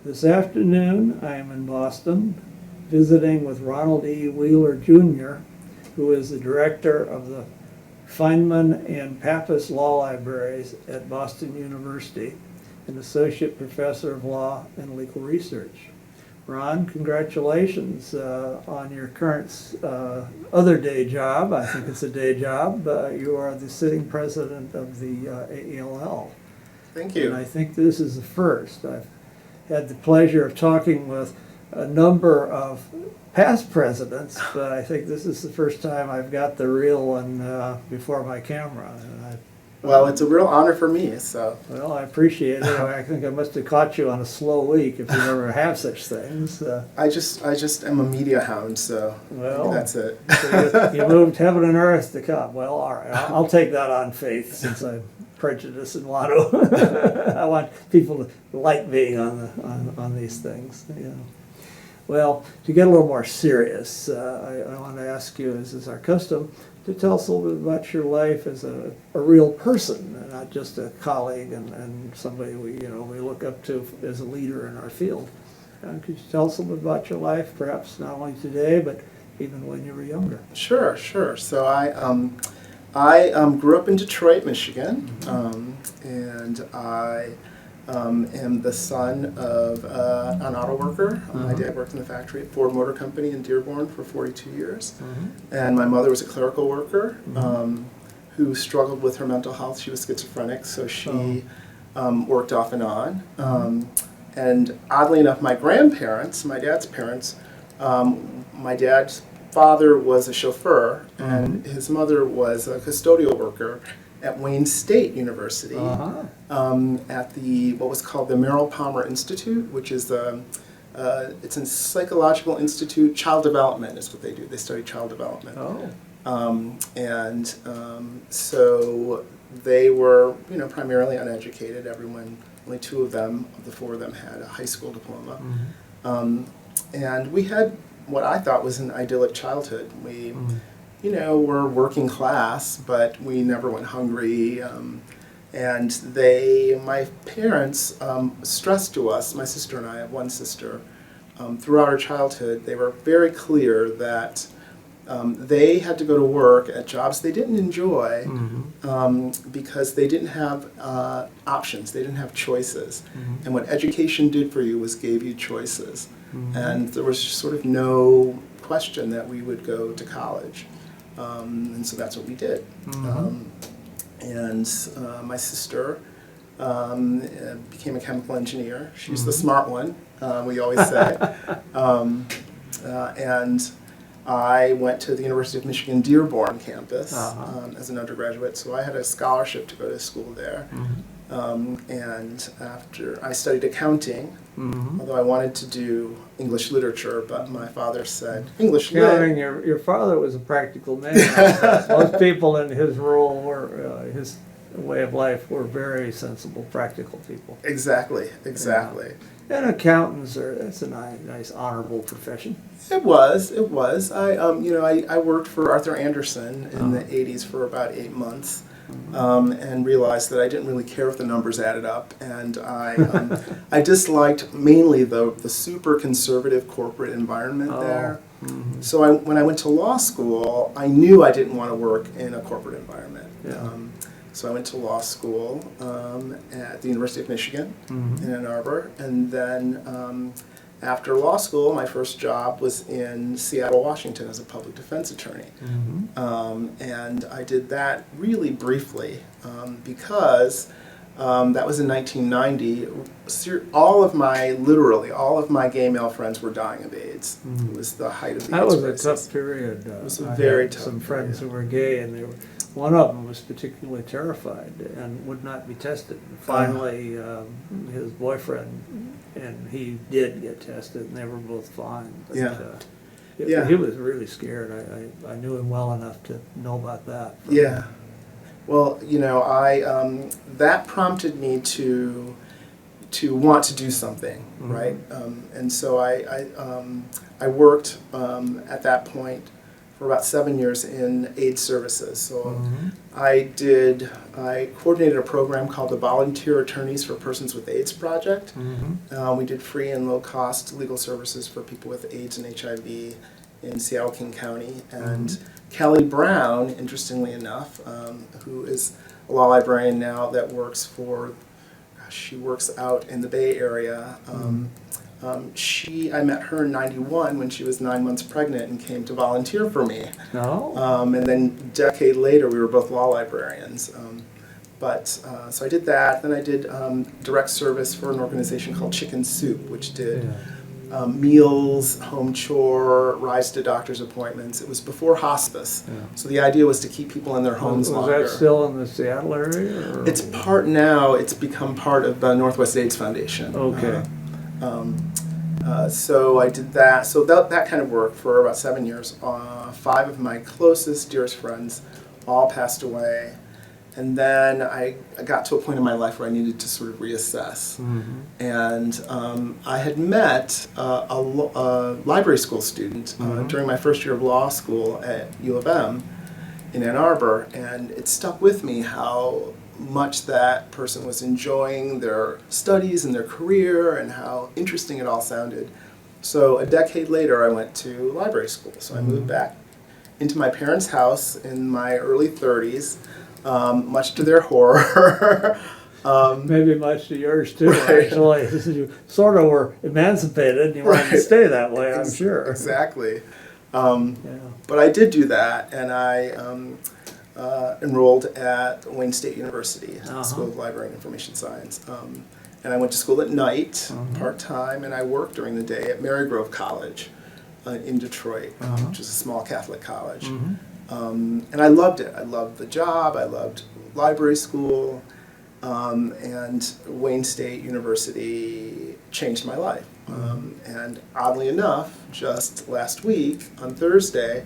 This afternoon, I am in Boston visiting with Ronald E. Wheeler, Jr., who is the director of the Feynman and Pappas Law Libraries at Boston University, an associate professor of law and legal research. Ron, congratulations on your current other day job. I think it's a day job. You are the sitting president of the AELL. Thank you. And I think this is the first. I've had the pleasure of talking with a number of past presidents, but I think this is the first time I've got the real one before my camera. And well, it's a real honor for me. So. Well, I appreciate it. I think I must have caught you on a slow week if you never have such things. I just am a media hound, so well, that's it. So you moved heaven and earth to come. Well, all right, I'll take that on faith since I'm prejudiced and want to. I want people to like being on these things. You know. Well, to get a little more serious, I want to ask you, as is our custom, to tell us a little bit about your life as a real person, and not just a colleague and somebody we look up to as a leader in our field. Could you tell us a little bit about your life, perhaps not only today, but even when you were younger? Sure. So I grew up in Detroit, Michigan, and I am the son of an auto worker. My dad worked in the factory at Ford Motor Company in Dearborn for 42 years. And my mother was a clerical worker who struggled with her mental health. She was schizophrenic, so she worked off and on. And oddly enough, my grandparents, my dad's parents, my dad's father was a chauffeur, and his mother was a custodial worker at Wayne State University at the what was called the Merrill Palmer Institute, which is it's a psychological institute. Child development is what they do. They study child development. So they were primarily uneducated. Only two of the four of them had a high school diploma, and we had what I thought was an idyllic childhood. We were working class, but we never went hungry. And my parents stressed to us, my sister and I have one sister, throughout our childhood, they were very clear that they had to go to work at jobs they didn't enjoy because they didn't have options, they didn't have choices. And what education did for you was gave you choices. And there was sort of no question that we would go to college. And so that's what we did. And my sister became a chemical engineer. She's the smart one, we always say. And I went to the University of Michigan Dearborn campus as an undergraduate, so I had a scholarship to go to school there. And after I studied accounting, although I wanted to do English literature, but my father said English lit. Your father was a practical man. Most people in his role were his way of life were very sensible, practical people. Exactly. And accountants that's a nice honorable profession. It was. I worked for Arthur Andersen in the 80s for about 8 months. And realized that I didn't really care if the numbers added up, and I disliked mainly the super conservative corporate environment there. So when I went to law school, I knew I didn't want to work in a corporate environment. So I went to law school at the University of Michigan in Ann Arbor, and then after law school, my first job was in Seattle, Washington as a public defense attorney. And I did that really briefly because that was in 1990. All of my gay male friends were dying of AIDS. It was the height of the AIDS crisis. That was a tough period. It was a very tough some period. friends who were gay, and one of them was particularly terrified and would not be tested. Finally, his boyfriend and he did get tested, and they were both fine. But, he was really scared. I knew him well enough to know about that. Well, that prompted me to want to do something, right? And so I worked at that point for about 7 years in AIDS services. So I coordinated a program called the Volunteer Attorneys for Persons with AIDS Project. We did free and low-cost legal services for people with AIDS and HIV in Seattle, King County. And Kelly Brown, interestingly enough, who is a law librarian now that works for, she works out in the Bay Area. I met her in '91 when she was 9 months pregnant and came to volunteer for me. And then a decade later, we were both law librarians. So I did that. Then I did direct service for an organization called Chicken Soup, which did meals, home chore, rides to doctor's appointments. It was before hospice. So the idea was to keep people in their homes longer. Was that still in the Seattle area? Or? It's part now. It's become part of the Northwest AIDS Foundation. Okay. So I did that. So that kind of worked for about 7 years. 5 of my closest, dearest friends all passed away. And then I got to a point in my life where I needed to sort of reassess. And I had met a library school student during my first year of law school at U of M in Ann Arbor. And it stuck with me how much that person was enjoying their studies and their career and how interesting it all sounded. So a decade later, I went to library school. So I moved back into my parents' house in my early 30s, much to their horror. Maybe much to yours too, actually. You sort of were emancipated and you wanted to stay that way, I'm sure. Exactly. But I did do that, and I enrolled at Wayne State University, School of Library and Information Science. And I went to school at night, part-time, and I worked during the day at Marygrove College in Detroit, which is a small Catholic college. And I loved it. I loved the job. I loved library school. And Wayne State University changed my life. And oddly enough, just last week, on Thursday,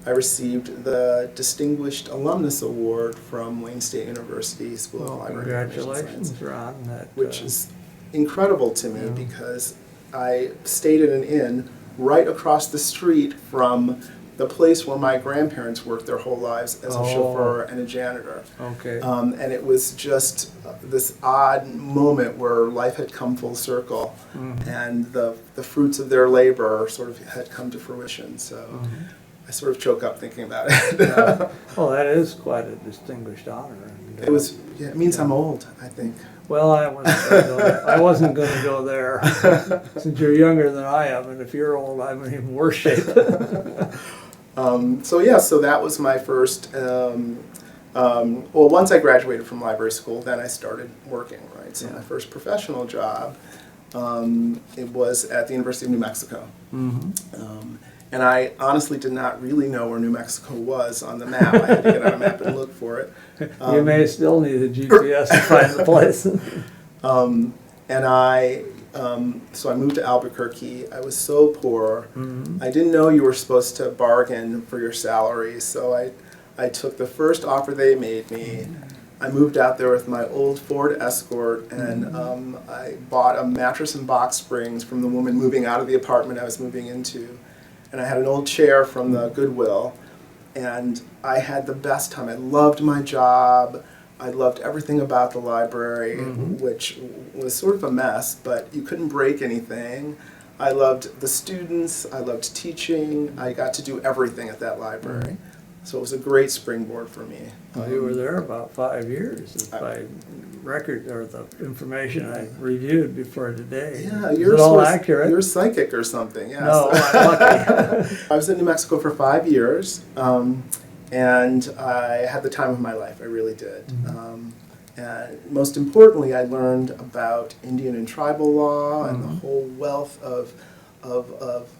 I received the Distinguished Alumnus Award from Wayne State University School of Library and Information Science, Ron, that, which is incredible to me because I stayed at an inn right across the street from the place where my grandparents worked their whole lives as a chauffeur and a janitor. And it was just this odd moment where life had come full circle and the fruits of their labor sort of had come to fruition. So I sort of choke up thinking about it. Well, that is quite a distinguished honor. And, it was. Yeah, it means I'm old, I think. Well, I wasn't going to go there. Since you're younger than I am, and if you're old, I'm in even worse shape. So that was my first. Once I graduated from library school, then I started working. Right. So my first professional job, it was at the University of New Mexico. And I honestly did not really know where New Mexico was on the map. I had to get on a map and look for it. You may still need a GPS to find the place. So I moved to Albuquerque. I was so poor. I didn't know you were supposed to bargain for your salary, so I took the first offer they made me. I moved out there with my old Ford Escort, and I bought a mattress and box springs from the woman moving out of the apartment I was moving into. And I had an old chair from the Goodwill, and I had the best time. I loved my job. I loved everything about the library, which was sort of a mess, but you couldn't break anything. I loved the students. I loved teaching. I got to do everything at that library. So it was a great springboard for me. Well, you were there about 5 years, if I record or the information I reviewed before today. Yeah, you're all accurate. You're psychic or something. Yes. No, I'm lucky. I was in New Mexico for 5 years, and I had the time of my life. I really did. And most importantly, I learned about Indian and tribal law and the whole wealth of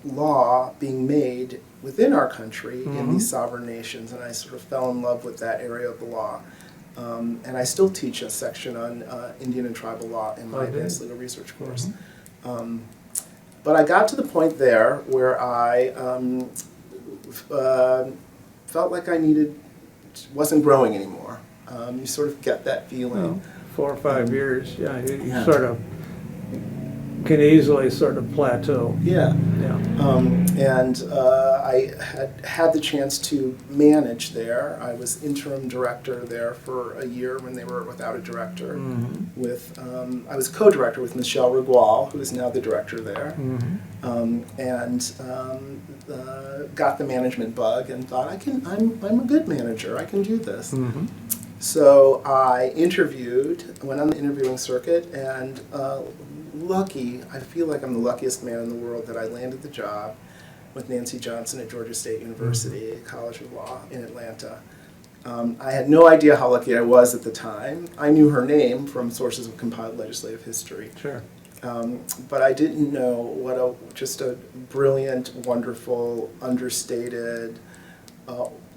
law being made within our country in these sovereign nations, and I sort of fell in love with that area of the law. And I still teach a section on Indian and tribal law in my advanced legal research course. But I got to the point there where I felt like wasn't growing anymore. You sort of get that feeling. Well, 4 or 5 years, you sort of can easily sort of plateau. Yeah. Yeah. And I had the chance to manage there. I was interim director there for a year when they were without a director. Mm-hmm. I was co-director with Michelle Regual, who is now the director there. Mm-hmm. Got the management bug and thought I'm a good manager. I can do this. Mm-hmm. So I went on the interviewing circuit, and I feel like I'm the luckiest man in the world that I landed the job with Nancy Johnson at Georgia State University, College of Law in Atlanta. I had no idea how lucky I was at the time. I knew her name from sources of compiled legislative history. Sure. But I didn't know what just a brilliant, wonderful, understated,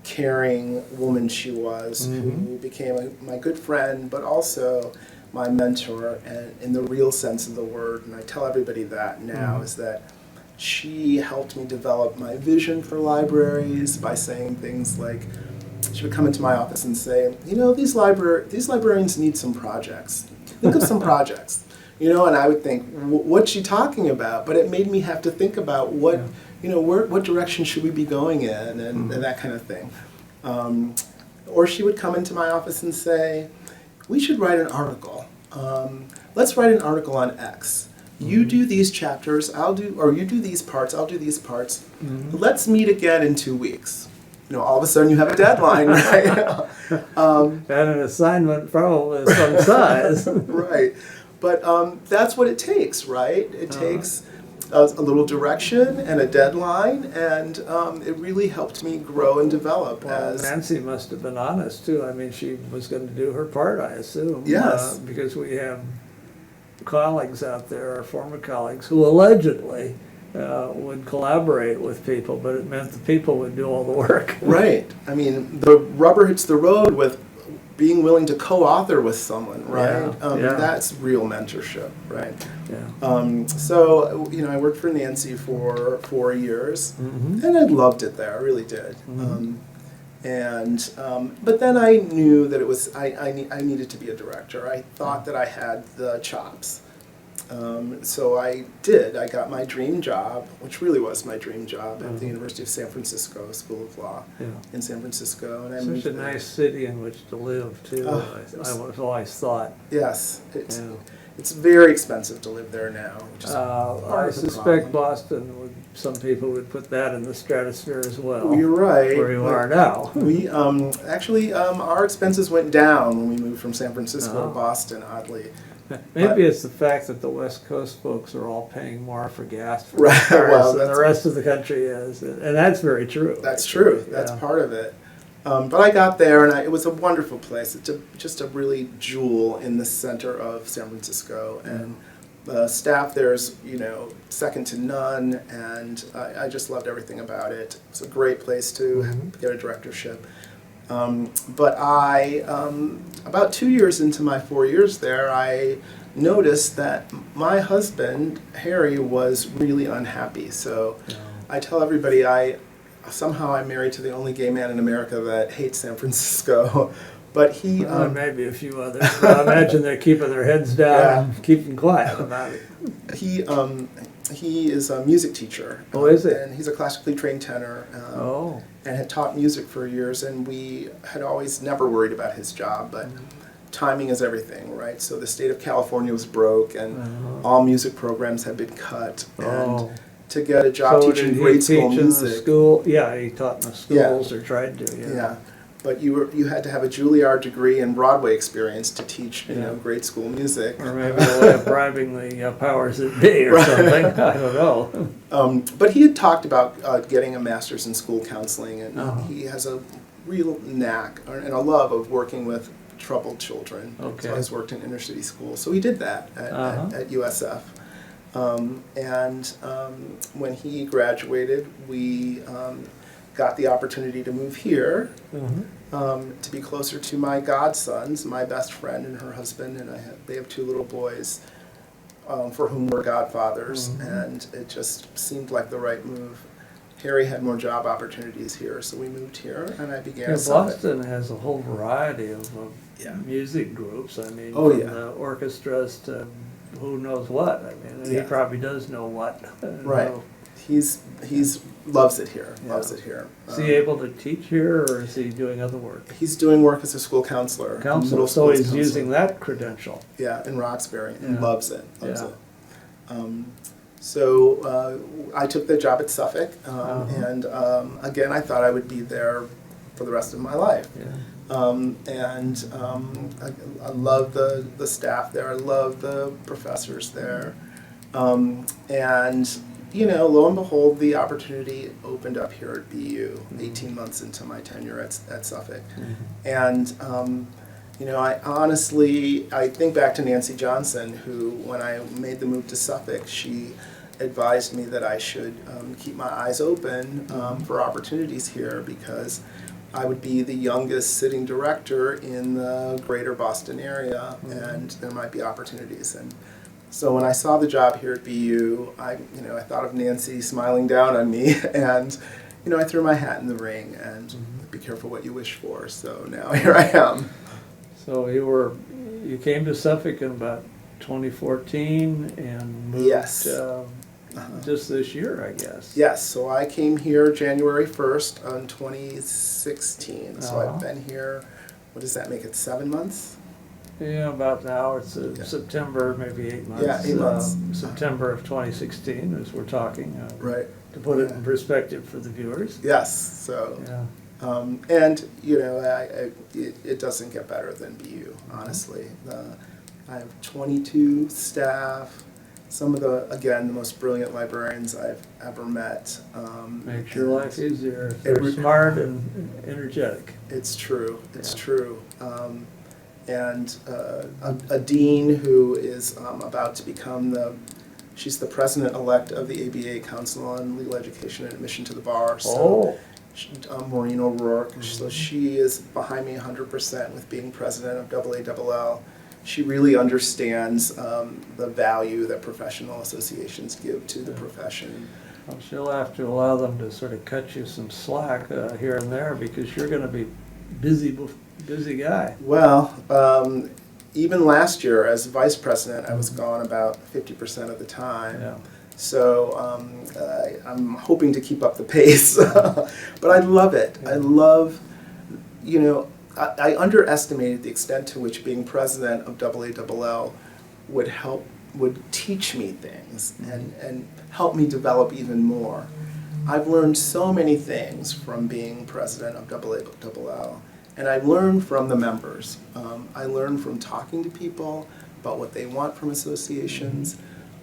caring woman she was, who became my good friend, but also my mentor, and in the real sense of the word. And I tell everybody that now, is that she helped me develop my vision for libraries by saying things like, she would come into my office and say, these librarians need some projects. Think of some projects. And I would think, what's she talking about? But it made me have to think about what direction should we be going in, and that kind of thing. Or she would come into my office and say, we should write an article. Let's write an article on X. You do these chapters, you do these parts, I'll do these parts. Let's meet again in 2 weeks. All of a sudden you have a deadline, right? And an assignment probably of some size. Right. But that's what it takes, right? It takes a little direction and a deadline, and it really helped me grow and develop. Well, Nancy must have been honest, too. I mean, she was going to do her part, I assume. Yes. Because we have colleagues out there, our former colleagues, who allegedly would collaborate with people, but it meant the people would do all the work. Right. I mean, the rubber hits the road with being willing to co-author with someone, right? That's real mentorship, right? Yeah. So, I worked for Nancy for 4 years, and I loved it there. I really did. But then I knew that it was I needed to be a director. I thought that I had the chops. So I did. I got my dream job, which really was my dream job, at the University of San Francisco School of Law in San Francisco. And I moved Such a there. nice city in which to live, too. I've always thought. Yes. It's very expensive to live there now. Which is I suspect Boston, some people would put that in the stratosphere as well. You're right. Where you are now. We actually, our expenses went down when we moved from San Francisco to Boston, oddly. Maybe it's the fact that the West Coast folks are all paying more for gas for Right, cars than the rest of the country is, and that's very true. That's true. That's part of it. But I got there, and it was a wonderful place. It's just a really jewel in the center of San Francisco, and the staff there's second to none, and I just loved everything about it. It's a great place to get a directorship. But about 2 years into my 4 years there, I noticed that my husband, Harry, was really unhappy. So I tell everybody somehow I'm married to the only gay man in America that hates San Francisco. But he... maybe a few others, but I imagine they're keeping their heads down and keeping quiet about it. He is a music teacher. Oh, is it? And he's a classically trained tenor. And had taught music for years, and we had always never worried about his job, but timing is everything, right? So the state of California was broke, and all music programs had been cut, and to get a job teaching grade school music. School? Yeah, he taught in the schools, or tried to, Yeah. But you had to have a Juilliard degree and Broadway experience to teach, grade school music. Or maybe a way of bribing the powers that be or something. I don't know. But he had talked about getting a master's in school counseling, and he has a real knack and a love of working with troubled children. Okay. So he's worked in inner city schools. So he did that at USF. When he graduated, we got the opportunity to move here to be closer to my godsons, my best friend and her husband, and they have 2 little boys for whom we're godfathers, and it just seemed like the right move. Harry had more job opportunities here, so we moved here, and I began. Boston has a whole variety of music groups. I mean, from the orchestras to who knows what. I mean, he Yeah. probably does know what. Right. know. He's loves it here. Yeah. Loves it here. Is he able to teach here, or is he doing other work? He's doing work as a school counselor. Counselor, middle so school he's counselor. using that credential. Yeah, in Roxbury, and Yeah. loves it. Loves Yeah. it. So I took the job at Suffolk, and again, I thought I would be there for the rest of my life. Yeah. I love the staff there. I love the professors there. And, you know, lo and behold, the opportunity opened up here at BU 18 months into my tenure at Suffolk. And, you know, I think back to Nancy Johnson, who, when I made the move to Suffolk, she advised me that I should keep my eyes open for opportunities here, because I would be the youngest sitting director in the greater Boston area, and there might be opportunities. And so when I saw the job here at BU, I thought of Nancy smiling down on me, and I threw my hat in the ring, and be careful what you wish for. So now here I am. So you came to Suffolk in about 2014 and moved Yes. just this year, I guess. Yes, so I came here January 1st on 2016. So I've been here, what does that make it, 7 months? Yeah, about now. It's Yeah. September, maybe 8 months. Yeah, 8 months. September of 2016, as we're talking. Right. To put it Yeah. in perspective for the viewers. Yes, so, Yeah. and, it doesn't get better than BU, honestly. I have 22 staff, some of the most brilliant librarians I've ever met. Makes your life easier if It they're re- smart and energetic. It's true, it's Yeah. true. And a dean who is about to become she's the president-elect of the ABA Council on Legal Education and Admission to the Bar. So, Maureen O'Rourke. So she is behind me 100% with being president of AALL. She really understands the value that professional associations give to the profession. Well, she'll have to allow them to sort of cut you some slack here and there, because you're going to be busy guy. Well, even last year as vice president, I was gone about 50% of the time. Yeah. So I'm hoping to keep up the pace. But I love it. I love, I underestimated the extent to which being president of AALL would teach me things and help me develop even more. I've learned so many things from being president of AALL. And I learned from the members. I learned from talking to people about what they want from associations,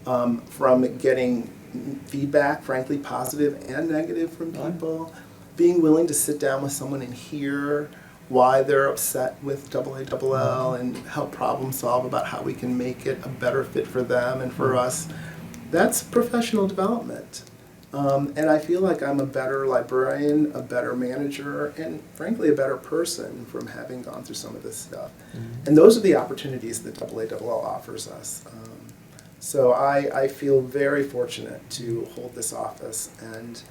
from getting feedback, frankly, positive and negative from people, being willing to sit down with someone and hear why they're upset with AALL and help problem solve about how we can make it a better fit for them and for us. That's professional development. And I feel like I'm a better librarian, a better manager, and frankly a better person from having gone through some of this stuff. And those are the opportunities that AALL offers us. So I feel very fortunate to hold this office, and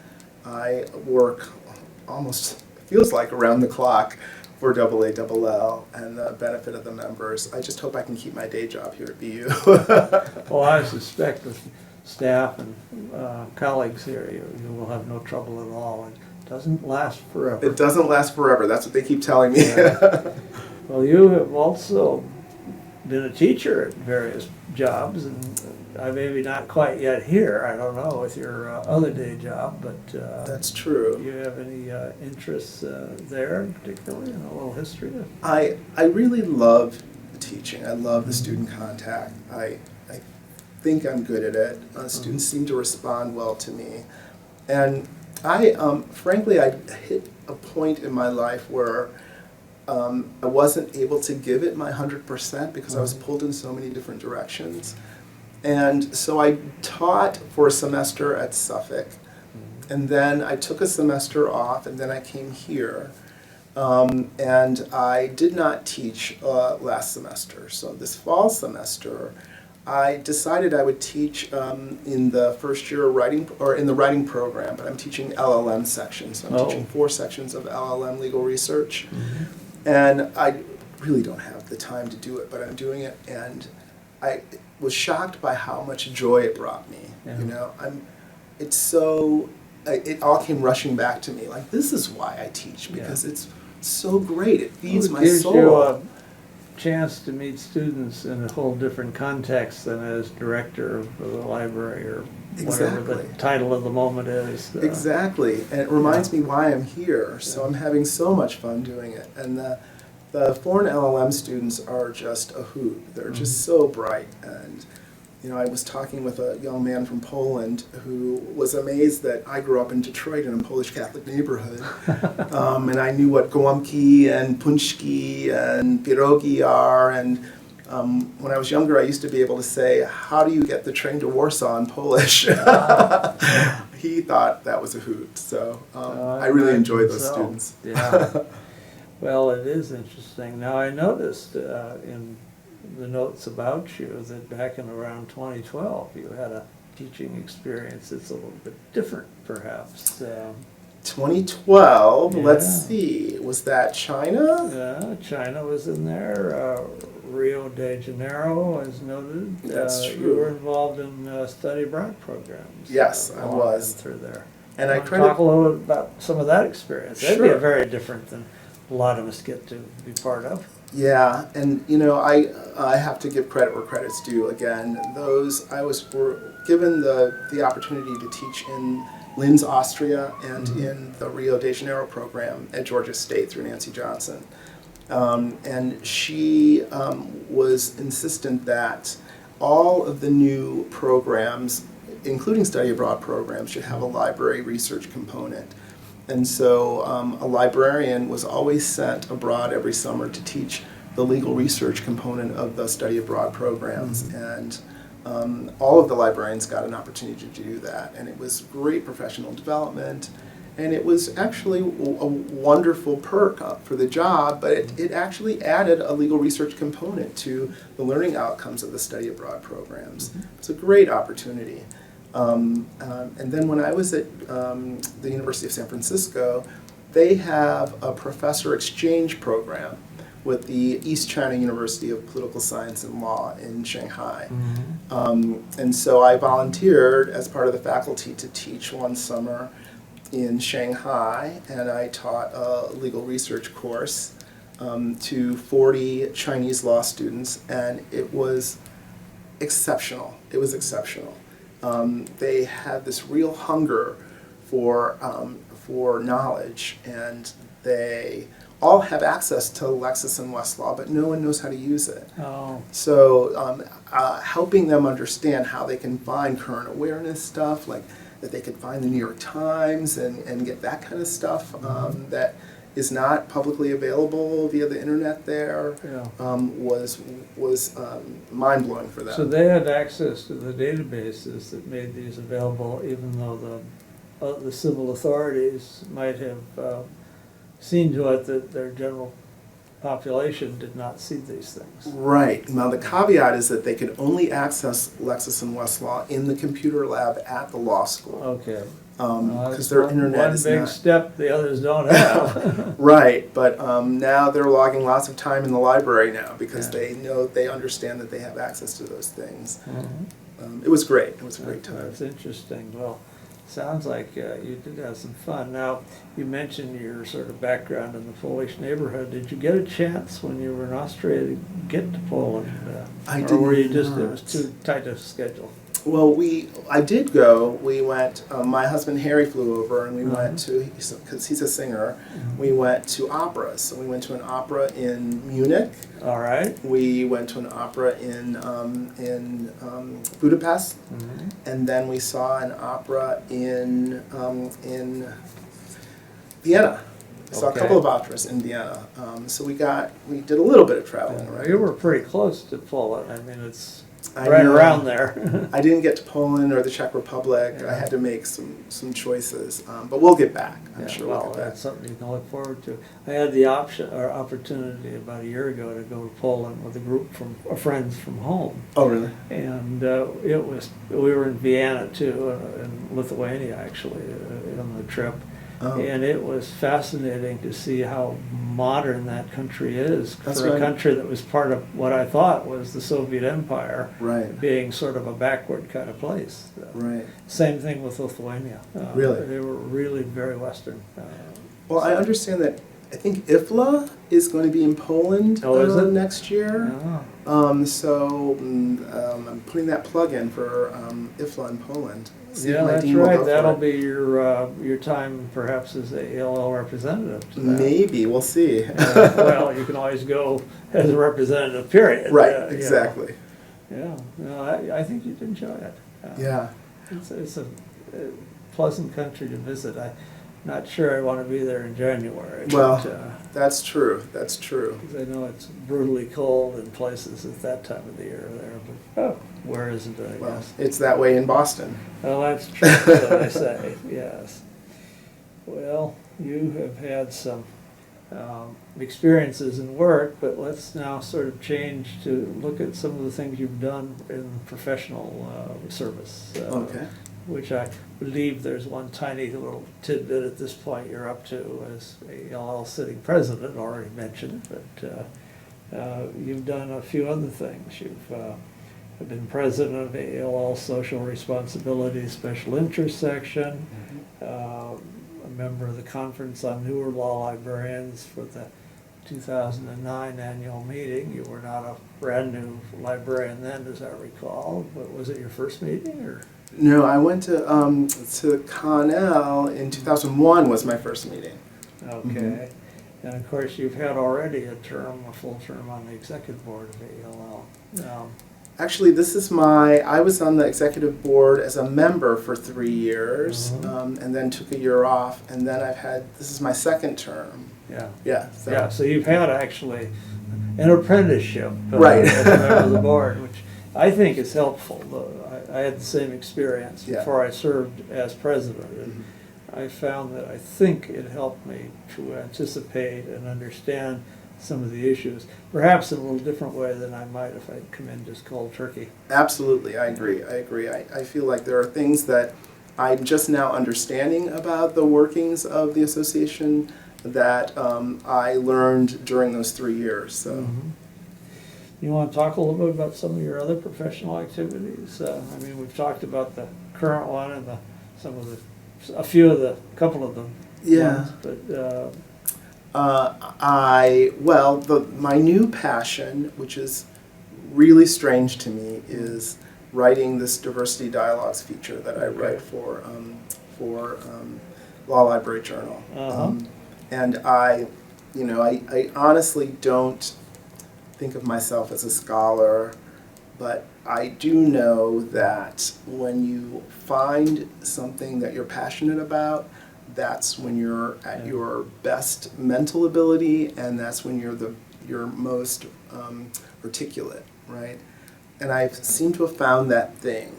I work almost, feels like around the clock for AALL and the benefit of the members. I just hope I can keep my day job here at BU. Well, I suspect with staff and colleagues here, you will have no trouble at all. It doesn't last forever. It doesn't last forever. That's what they keep telling me. Yeah. Well, you have also been a teacher at various jobs, and maybe not quite yet here, I don't know, with your other day job, but That's true. do you have any interests there, particularly, in a little history? I really love teaching. I love the student contact. I think I'm good at it. Students seem to respond well to me. And frankly, I hit a point in my life where I wasn't able to give it my 100% because I was pulled in so many different directions. And so I taught for a semester at Suffolk, and then I took a semester off, and then I came here. And I did not teach last semester. So this fall semester, I decided I would teach in the first year writing, or in the writing program, but I'm teaching LLM sections. So I'm teaching 4 sections of LLM legal research. And I really don't have the time to do it, but I'm doing it, and was shocked by how much joy it brought me. Yeah. You know, it's so, it all came rushing back to me. Like, this is why I teach, because it's so great. It feeds my soul. Gives you a chance to meet students in a whole different context than as director of the library or whatever the title of the moment is. Exactly, and it reminds me why I'm here. So I'm having so much fun doing it, and the foreign LLM students are just a hoot. They're just so bright. And you know, I was talking with a young man from Poland who was amazed that I grew up in Detroit in a Polish Catholic neighborhood, and I knew what gołąbki and punchki and pierogi are. And when I was younger, I used to be able to say, "How do you get the train to Warsaw in Polish?" He thought that was a hoot. So I really enjoyed those students. Yeah. Well, it is interesting. Now, I noticed in the notes about you that back in around 2012 you had a teaching experience that's a little bit different, perhaps. 2012, Yeah. let's see, was that China? Yeah, China was in there. Rio de Janeiro, as noted. That's true. You were involved in study abroad programs. Yes, I was. Through there. And I Talk a little bit about some of that experience. That'd be Sure. very different than a lot of us get to be part of. Yeah, and you know, I have to give credit where credit's due. Again, were given the opportunity to teach in Linz, Austria, and in the Rio de Janeiro program at Georgia State through Nancy Johnson. And she was insistent that all of the new programs, including study abroad programs, should have a library research component. And so a librarian was always sent abroad every summer to teach the legal research component of the study abroad programs. And all of the librarians got an opportunity to do that. And it was great professional development. And it was actually a wonderful perk for the job, but it actually added a legal research component to the learning outcomes of the study abroad programs. It's a great opportunity. And then when I was at the University of San Francisco, they have a professor exchange program with the East China University of Political Science and Law in Shanghai. And so I volunteered as part of the faculty to teach one summer in Shanghai, and I taught a legal research course to 40 Chinese law students, and it was exceptional. It was exceptional. They had this real hunger for knowledge, and they all have access to Lexis and Westlaw, but no one knows how to use it. Oh. So helping them understand how they can find current awareness stuff, like that they could find the New York Times and get that kind of stuff that is not publicly available via the internet there, was mind-blowing for them. So they had access to the databases that made these available, even though the civil authorities might have seen to it that their general population did not see these things. Right. Now the caveat is that they could only access Lexis and Westlaw in the computer lab at the law school. Okay. Because their internet is one big step the others don't have. Right, but now they're logging lots of time in the library now because they understand that they have access to those things. It was great. It was a great time. That's interesting. Well, sounds like you did have some fun. Now, you mentioned your sort of background in the Polish neighborhood. Did you get a chance when you were in Austria to get to Poland? I did Or were you just, not. it was too tight a schedule? Well, I did go. We went, my husband Harry flew over, and we went to, because he's a singer, we went to operas. So we went to an opera in Munich. All right. We went to an opera in Budapest, and then we saw an opera in Vienna. We saw a couple of operas in Vienna. So we did a little bit of traveling around. You were pretty close to Poland. I mean, it's right around there. I didn't get to Poland or the Czech Republic. I had to make some choices, but we'll get back. I'm sure we'll get back. That's something you can look forward to. I had the opportunity about a year ago to go to Poland with a group of friends from home. Oh, really? And we were in Vienna too, in Lithuania actually, on the trip. Oh. And it was fascinating to see how modern that country is That's for a right. country that was part of what I thought was the Soviet Empire, Right. being sort of a backward kind of place. Right. Same thing with Lithuania. Really? They were really very Western. Well, I understand that. I think IFLA is going to be in Poland Oh, is it? next year. I'm putting that plug in for IFLA in Poland. See if Yeah, my that's dean will right. go for That'll it. be your time, perhaps, as a ALL representative. To that. Maybe, we'll see. Well, you can always go as a representative. Period. Right, You know. exactly. Yeah. No, I think you'd enjoy it. Yeah. It's a pleasant country to visit. I'm not sure I want to be there in January. Well, but, that's true. That's true. 'cause I know it's brutally cold in places at that time of the year there. But where isn't it? I Well, guess. it's that way in Boston. Well, that's true, so I say, yes. Well, you have had some experiences in work, but let's now sort of change to look at some of the things you've done in professional service. Okay. Which I believe there's one tiny little tidbit at this point you're up to as ALL sitting president, already mentioned, but you've done a few other things. You've been president of ALL Social Responsibility Special Interest Section, a member of the Conference on Newer Law Librarians for the 2009 annual meeting. You were not a brand new librarian then, as I recall, but was it your first meeting, or? No, I went to Connell in 2001 was my first meeting. Okay. And of course, you've had already a full term on the executive board of ALL. Actually, I was on the executive board as a member for 3 years, and then took a year off, and then this is my second term. Yeah. Yeah. Yeah, so you've had actually an apprenticeship Right. as a member of the board, which I think is helpful. I had the same experience Yeah. before I served as president. And I found that I think it helped me to anticipate and understand some of the issues, perhaps in a little different way than I might if I'd come in just cold turkey. Absolutely, I agree. I feel like there are things that I'm just now understanding about the workings of the association that I learned during those 3 years. So. You want to talk a little bit about some of your other professional activities? I mean, we've talked about the current one and a couple of them. Yeah. Ones, but my new passion, which is really strange to me, is writing this diversity dialogues feature that I write for Law Library Journal. And I honestly don't think of myself as a scholar, but I do know that when you find something that you're passionate about, that's when you're at your best mental ability, and that's when you're most articulate, right? And I seem to have found that thing.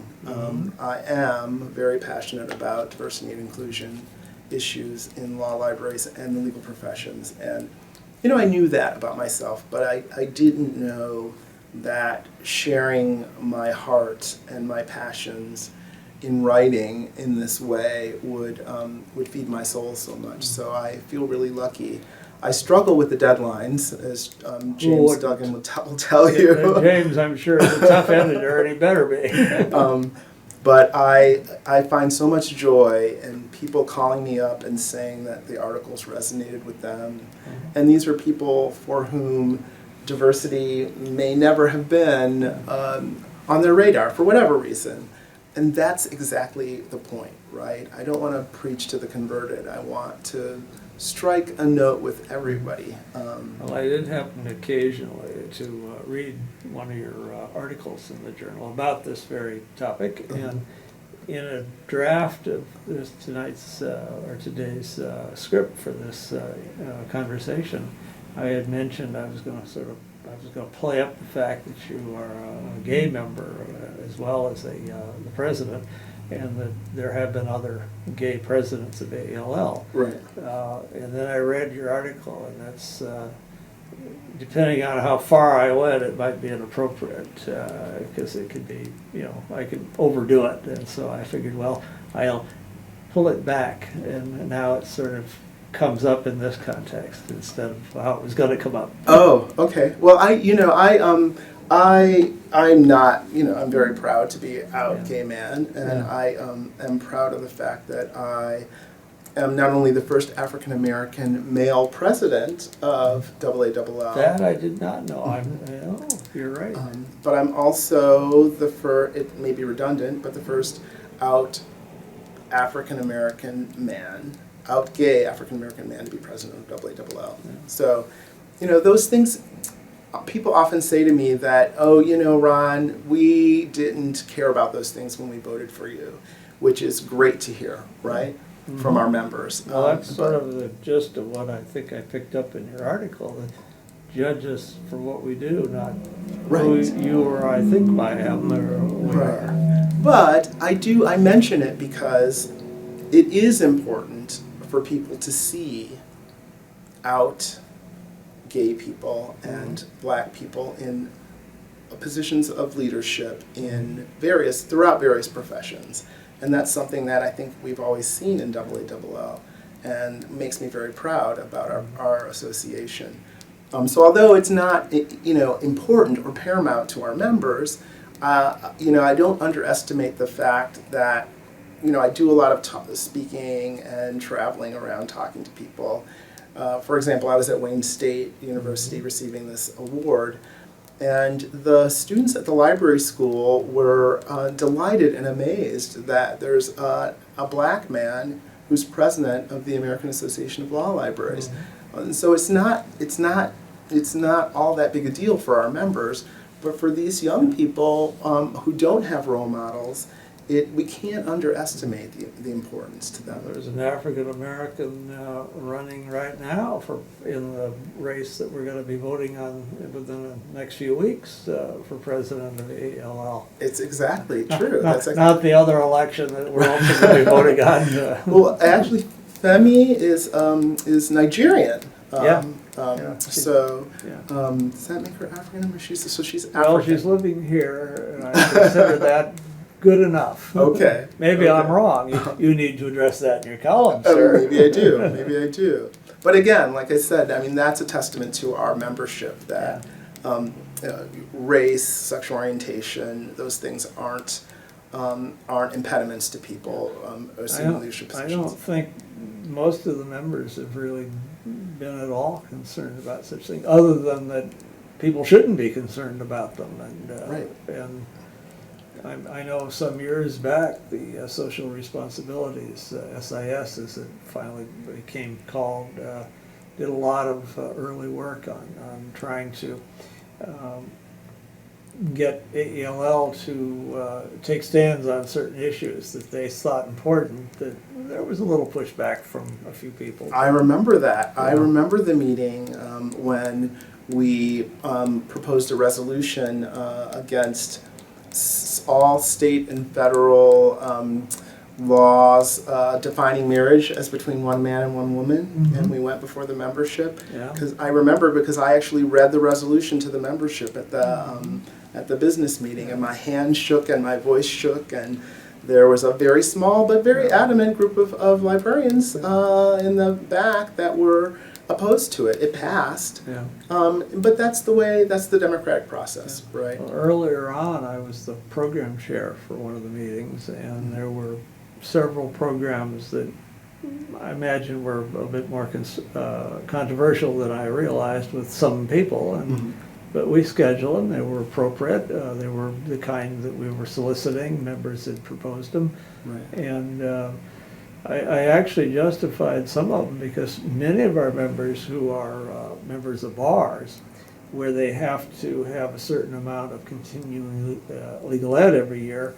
I am very passionate about diversity and inclusion issues in law libraries and the legal professions, and I knew that about myself, but I didn't know that sharing my heart and my passions in writing in this way would feed my soul so much. So I feel really lucky. I struggle with the deadlines, as James Duggan will tell you. James, I'm sure, is a tough editor, and he better be. But I find so much joy in people calling me up and saying that the articles resonated with them. And these are people for whom diversity may never have been on their radar for whatever reason. And that's exactly the point, right? I don't want to preach to the converted. I want to strike a note with everybody. Well, I did happen occasionally to read one of your articles in the journal about this very topic, and in a draft of today's script for this conversation, I had mentioned I was going to play up the fact that you are a gay member as well as the president, and that there have been other gay presidents of ALL. Right. And then I read your article, and that's, depending on how far I went, it might be inappropriate, because it could be, I could overdo it. And so I figured, well, I'll pull it back, and now it sort of comes up in this context instead of how it was going to come up. Oh, okay. Well, I'm not, I'm very proud to be out gay man, and Yeah. I am proud of the fact that I am not only the first African American male president of AALL. That I did not know. You're right. But I'm also the first, it may be redundant, but the first out African American man, out gay African American man to be president of AALL. Yeah. So, those things, people often say to me that, oh, Ron, we didn't care about those things when we voted for you, which is great to hear, right, from our members. Well, that's sort of the gist of what I think I picked up in your article, that judge us for what we do, not who Right. you or I think I am or we are. But I mention it because it is important for people to see out gay people and black people in positions of leadership throughout various professions. And that's something that I think we've always seen in AALL and makes me very proud about our association. So although it's not, important or paramount to our members, I don't underestimate the fact that, I do a lot of speaking and traveling around talking to people. For example, I was at Wayne State University receiving this award, and the students at the library school were delighted and amazed that there's a black man who's president of the American Association of Law Libraries. And so it's not all that big a deal for our members, but for these young people who don't have role models, we can't underestimate the importance to them. There's an African American running right now in the race that we're going to be voting on within the next few weeks for president of ALL. It's exactly true. Not the other election that we're also going to be voting on. Well, actually, Femi is Nigerian. Does that make her African American? She's African. Well, she's living here, and I consider that good enough. Okay. Maybe I'm wrong. You need to address that in your column, sir. Maybe I do. But again, like I said, that's a testament to our membership that race, sexual orientation, those things aren't impediments to people assuming leadership positions. I don't think most of the members have really been at all concerned about such things, other than that people shouldn't be concerned about them. And I know some years back the social responsibilities, SIS as it finally became called, did a lot of early work on trying to get AELL to take stands on certain issues that they thought important. That there was a little pushback from a few people. I remember that. I remember the meeting when we proposed a resolution against all state and federal laws defining marriage as between one man and one woman, and we went before the membership. Because I remember, because I actually read the resolution to the membership at the business meeting, and my hand shook and my voice shook, and there was a very small but very adamant group of librarians in the back that were opposed to it. It passed, but that's the democratic process, right? Well, earlier on, I was the program chair for one of the meetings, and there were several programs that I imagine were a bit more controversial than I realized with some people, but we scheduled them. They were appropriate. They were the kind that we were soliciting. Members had proposed them, and I actually justified some of them because many of our members who are members of bars, where they have to have a certain amount of continuing legal ed every year,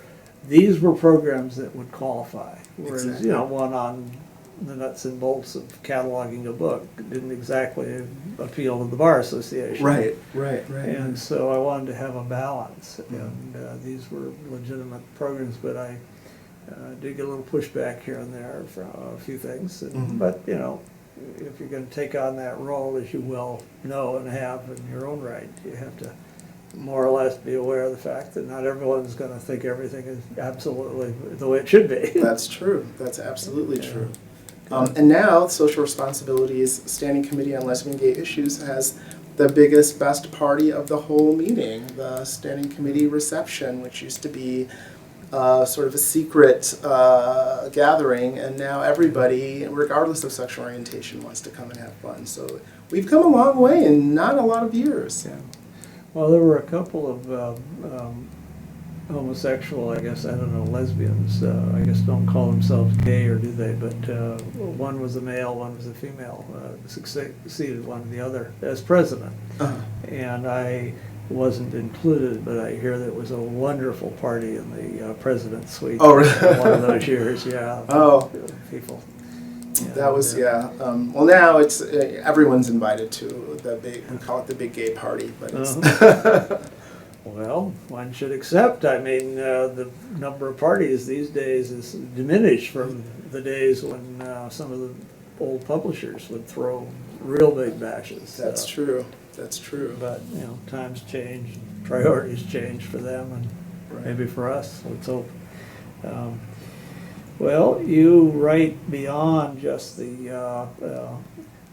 these were programs that would qualify. Whereas, one on the nuts and bolts of cataloging a book didn't exactly appeal to the Bar Association. Right. And so I wanted to have a balance, and these were legitimate programs, but I did get a little pushback here and there for a few things. But, if you're going to take on that role, as you well know and have in your own right, you have to more or less be aware of the fact that not everyone's going to think everything is absolutely the way it should be. That's true. That's absolutely true. And now, Social Responsibilities Standing Committee on Lesbian Gay Issues has the biggest, best party of the whole meeting, the Standing Committee reception, which used to be sort of a secret gathering, and now everybody, regardless of sexual orientation, wants to come and have fun. So we've come a long way in not a lot of years. Yeah. Well, there were a couple of homosexual, I guess, I don't know, lesbians, I guess don't call themselves gay, or do they? But one was a male, one was a female, succeeded one of the other as president. Uh-huh. And I wasn't included, but I hear that it was a wonderful party in the president's suite. Oh, really? One of those years, yeah. Oh. People. That was, yeah. Well, now it's everyone's invited to the big, we call it the big gay party, but it's Well, one should accept. I mean, the number of parties these days is diminished from the days when some of the old publishers would throw real big bashes. That's true. That's true. But, times change, priorities change for them, and Right. maybe for us, let's hope. Well, you write beyond just the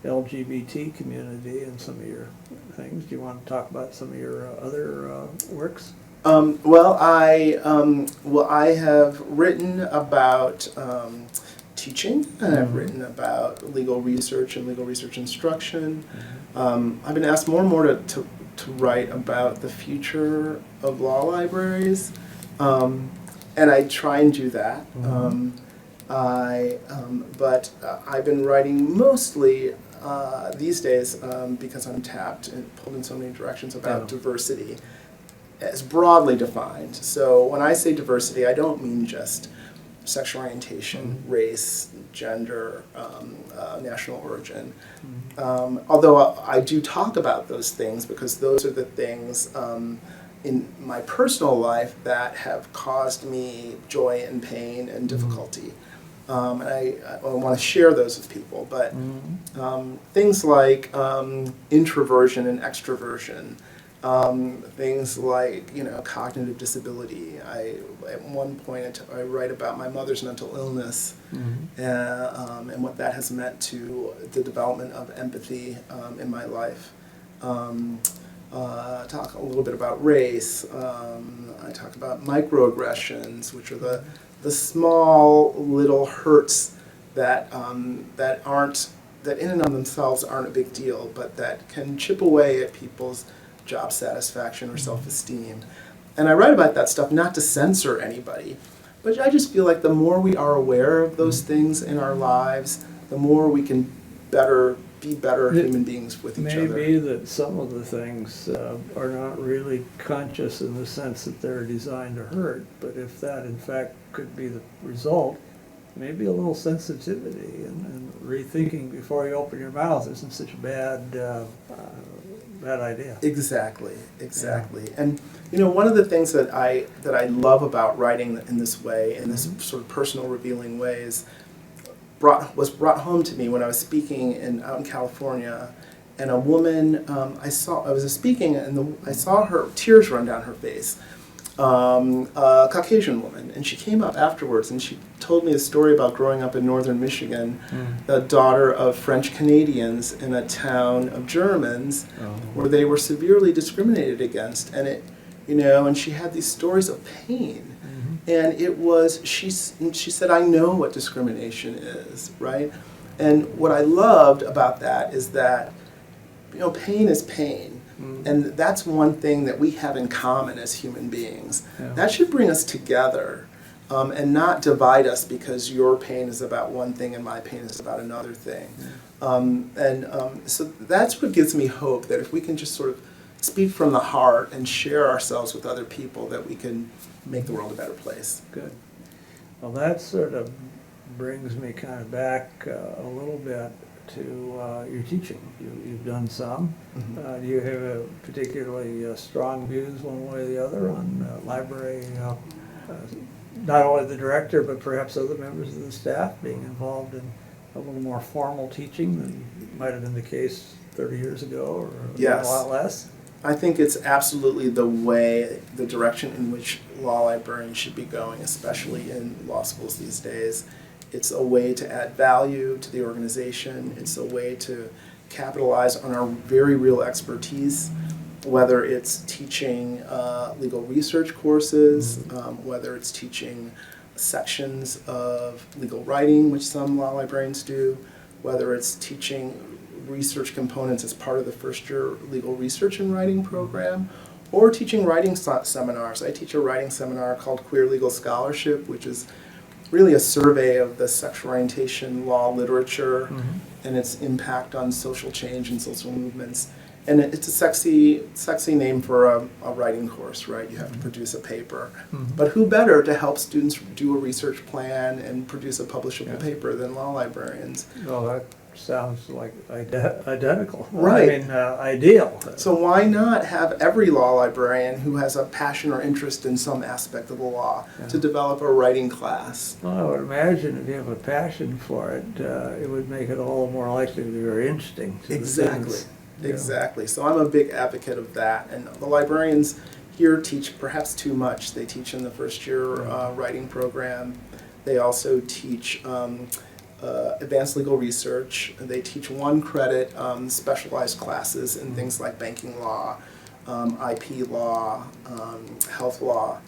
LGBT community and some of your things. Do you want to talk about some of your other works? Well, I have written about teaching, and I've written about legal research and legal research instruction. I've been asked more and more to write about the future of law libraries, and I try and do that. But I've been writing mostly these days because I'm tapped and pulled in so many directions about diversity as broadly defined. So when I say diversity, I don't mean just sexual orientation, race, gender, national origin. Although I do talk about those things because those are the things in my personal life that have caused me joy and pain and difficulty. And I want to share those with people, but things like introversion and extroversion, things like cognitive disability. At one point I write about my mother's mental illness and what that has meant to the development of empathy in my life. Talk a little bit about race. I talk about microaggressions, which are the small little hurts that that in and of themselves aren't a big deal, but that can chip away at people's job satisfaction or self-esteem. And I write about that stuff not to censor anybody, but I just feel like the more we are aware of those things in our lives, the more we can be better human beings with each other. Maybe that some of the things are not really conscious in the sense that they're designed to hurt, but if that in fact could be the result, maybe a little sensitivity and rethinking before you open your mouth isn't such a bad idea. Exactly. Yeah. And one of the things that I love about writing in this way, in this sort of personal, revealing ways, was brought home to me when I was speaking out in California, and a woman I was speaking, and I saw her tears run down her face. A Caucasian woman, and she came up afterwards and she told me a story about growing up in northern Michigan, the daughter of French Canadians in a town of Germans where they were severely discriminated against, and and she had these stories of pain. And it was, she said, I know what discrimination is, right? And what I loved about that is that, pain is pain. And that's one thing that we have in common as human beings. Yeah. That should bring us together and not divide us because your pain is about one thing and my pain is about another thing. Yeah. So that's what gives me hope, that if we can just sort of speak from the heart and share ourselves with other people, that we can make the world a better place. Good. Well, that sort of brings me kind of back a little bit to your teaching. You've done some. Do you have a particularly strong views one way or the other on library, not only the director, but perhaps other members of the staff being involved in a little more formal teaching than might have been the case 30 years ago, or Yes. a lot less? I think it's absolutely the direction in which law librarians should be going, especially in law schools these days. It's a way to add value to the organization. It's a way to capitalize on our very real expertise, whether it's teaching legal research courses, whether it's teaching sections of legal writing, which some law librarians do, whether it's teaching research components as part of the first-year legal research and writing program, or teaching writing seminars. I teach a writing seminar called Queer Legal Scholarship, which is really a survey of the sexual orientation law literature and its impact on social change and social movements. And it's a sexy name for a writing course, right? You have to produce a paper. But who better to help students do a research plan and produce a publishable paper than law librarians? Well, that sounds like identical. Right. I mean, ideal. So why not have every law librarian who has a passion or interest in some aspect of the law to develop a writing class? Well, I would imagine if you have a passion for it, it would make it all the more likely to be very interesting. To Exactly. The students. Exactly. So I'm a big advocate of that. And the librarians here teach perhaps too much. They teach in the first year writing program. They also teach advanced legal research. They teach 1 credit specialized classes in things like banking law, IP law, health law.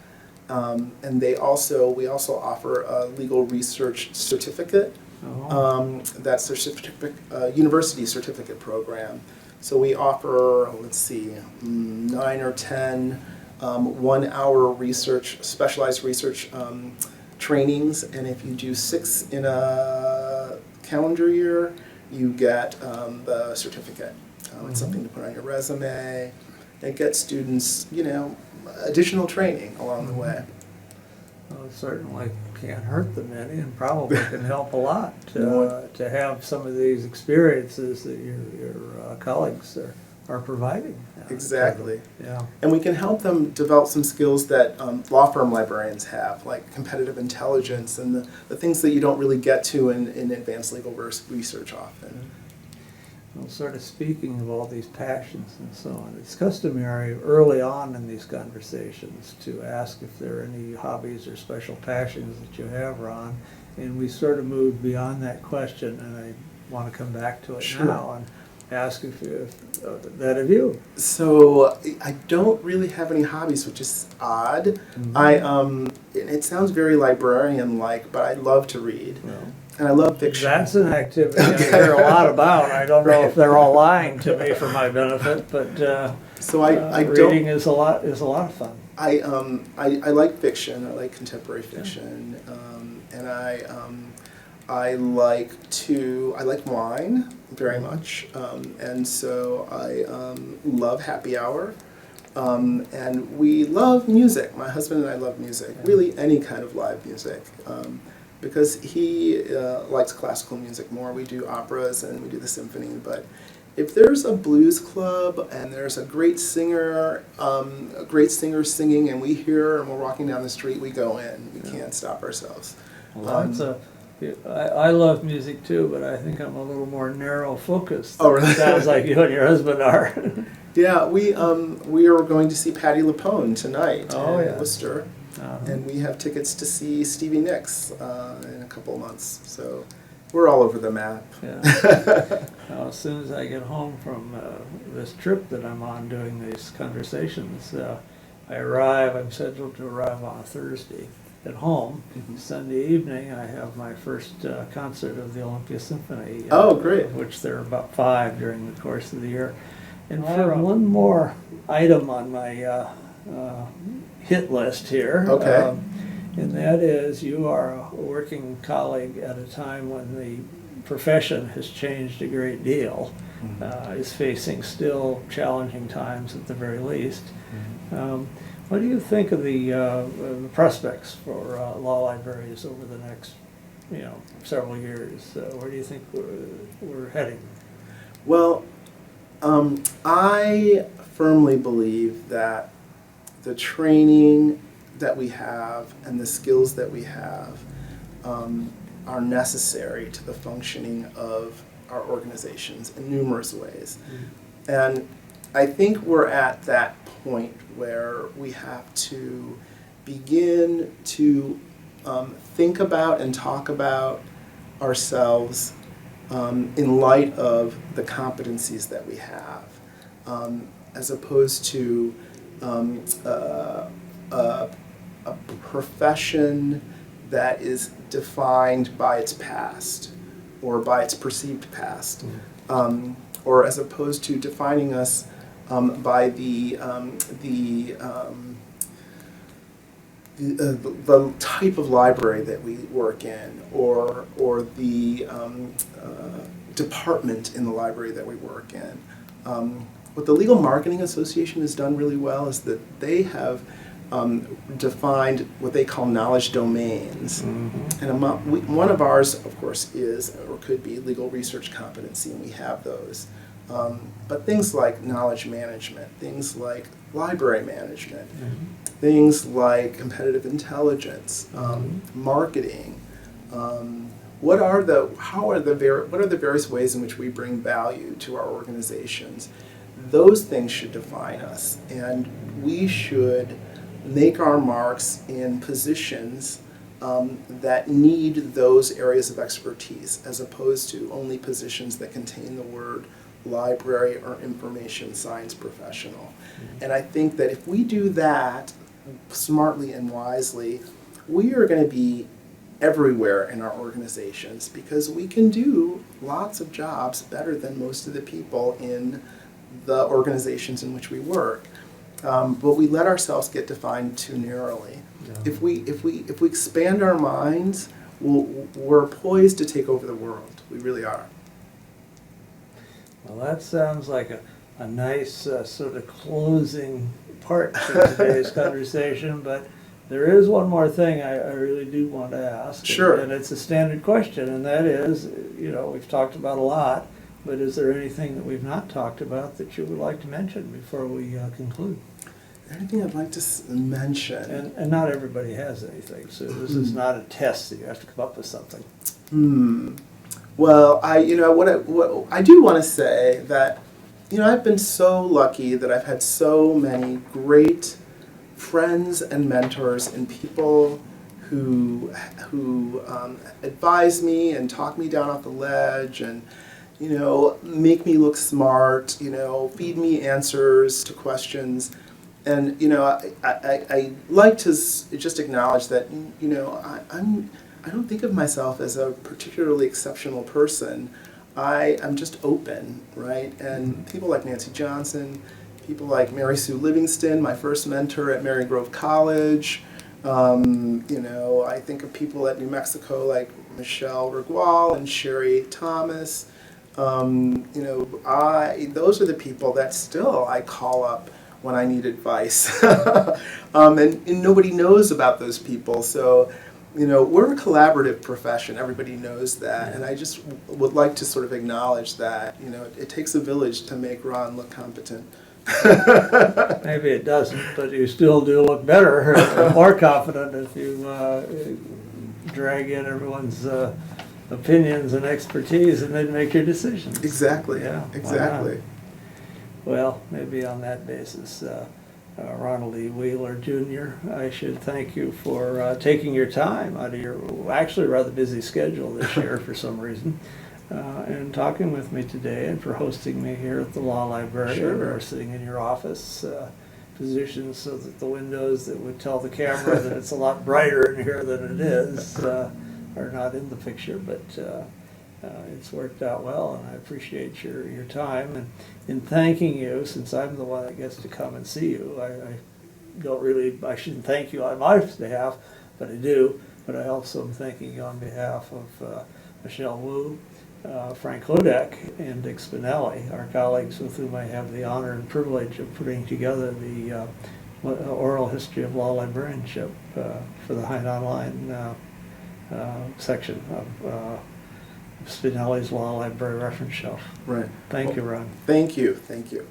And we also offer a legal research certificate. That's a university certificate program. So we offer, 9 or 10 1-hour specialized research trainings, and if you do 6 in a calendar year, you get the certificate. It's something to put on your resume. It gets students, additional training along the way. Well, it certainly can't hurt them any, and probably can help a lot to have some of these experiences that your colleagues are providing. Exactly. Yeah. And we can help them develop some skills that law firm librarians have, like competitive intelligence and the things that you don't really get to in advanced legal research often. Well, sort of speaking of all these passions and so on, it's customary early on in these conversations to ask if there are any hobbies or special passions that you have, Ron. And we sort of moved beyond that question, and I want to come back to it now and ask if that of you. So I don't really have any hobbies, which is odd. It sounds very librarian-like, but I love to read. Well, and I love fiction. That's an activity I hear a lot about. I don't know if they're all lying to me for my benefit, but so I reading is a lot of fun. I like fiction. I like contemporary fiction, and I like wine very much, and so I love happy hour, and we love music. My husband and I love music, really any kind of live music, because he likes classical music more. We do operas and we do the symphony, but if there's a blues club and there's a great singer singing, and we hear and we're walking down the street, we go in. We can't stop ourselves. Well, I love music too, but I think I'm a little more narrow focused. Oh, really? It sounds like you and your husband are. Yeah, we are going to see Patti LuPone tonight in Worcester, and we have tickets to see Stevie Nicks in a couple of months. So we're all over the map. Yeah. Now, as soon as I get home from this trip that I'm on doing these conversations, I'm scheduled to arrive on a Thursday at home. Sunday evening, I have my first concert of the Olympia Symphony. Oh, great. Which there are about 5 during the course of the year. And I have one more item on my hit list here. Okay. And that is, you are a working colleague at a time when the profession has changed a great deal, is facing still challenging times at the very least. What do you think of the prospects for law libraries over the next, several years? Where do you think we're heading? Well, I firmly believe that the training that we have and the skills that we have are necessary to the functioning of our organizations in numerous ways. And I think we're at that point where we have to begin to think about and talk about ourselves in light of the competencies that we have, as opposed to a profession that is defined by its past or by its perceived past, or as opposed to defining us by the type of library that we work in, or the department in the library that we work in. What the Legal Marketing Association has done really well is that they have defined what they call knowledge domains. Mm-hmm. And one of ours, of course, is or could be legal research competency, and we have those. But things like knowledge management, things like library management, things like competitive intelligence, marketing. What are the various ways in which we bring value to our organizations? Those things should define us, and we should make our marks in positions that need those areas of expertise, as opposed to only positions that contain the word library or information science professional. And I think that if we do that smartly and wisely, we are going to be everywhere in our organizations, because we can do lots of jobs better than most of the people in the organizations in which we work. But we let ourselves get defined too narrowly. Yeah. If we expand our minds, we're poised to take over the world. We really are. Well, that sounds like a nice sort of closing part to today's conversation, but there is one more thing I really do want to ask. Sure. And it's a standard question, and that is, we've talked about a lot, but is there anything that we've not talked about that you would like to mention before we conclude? Anything I'd like to mention? And not everybody has anything, so this is not a test that you have to come up with something. Well, what I do want to say that, I've been so lucky that I've had so many great friends and mentors and people who advise me and talk me down off the ledge and, make me look smart, feed me answers to questions. And, I like to just acknowledge that, I don't think of myself as a particularly exceptional person. I'm just open, right? And people like Nancy Johnson, people like Mary Sue Livingston, my first mentor at Mary Grove College. I think of people at New Mexico like Michelle Regual and Sherry Thomas. Those are the people that still I call up when I need advice. And nobody knows about those people. So, we're a collaborative profession. Everybody knows that. And I just would like to sort of acknowledge that, it takes a village to make Ron look competent. Maybe it doesn't, but you still do look better and more confident if you drag in everyone's opinions and expertise and then make your decisions. Exactly. Yeah, exactly. Well, maybe on that basis, Ronald E. Wheeler, Jr., I should thank you for taking your time out of your actually rather busy schedule this year for some reason, and talking with me today, and for hosting me here at the Law Library. Sure. Or sitting in your office, positioned so that the windows that would tell the camera that it's a lot brighter in here than it is are not in the picture, but it's worked out well, and I appreciate your time. And in thanking you, since I'm the one that gets to come and see you, I shouldn't thank you on my behalf, but I do. But I also am thanking you on behalf of Michelle Wu, Frank Hodek, and Dick Spinelli, our colleagues with whom I have the honor and privilege of putting together the oral history of law librarianship for the Hein Online section of Spinelli's Law Library Reference Shelf. Right. Thank you, Ron. Thank you. Thank you.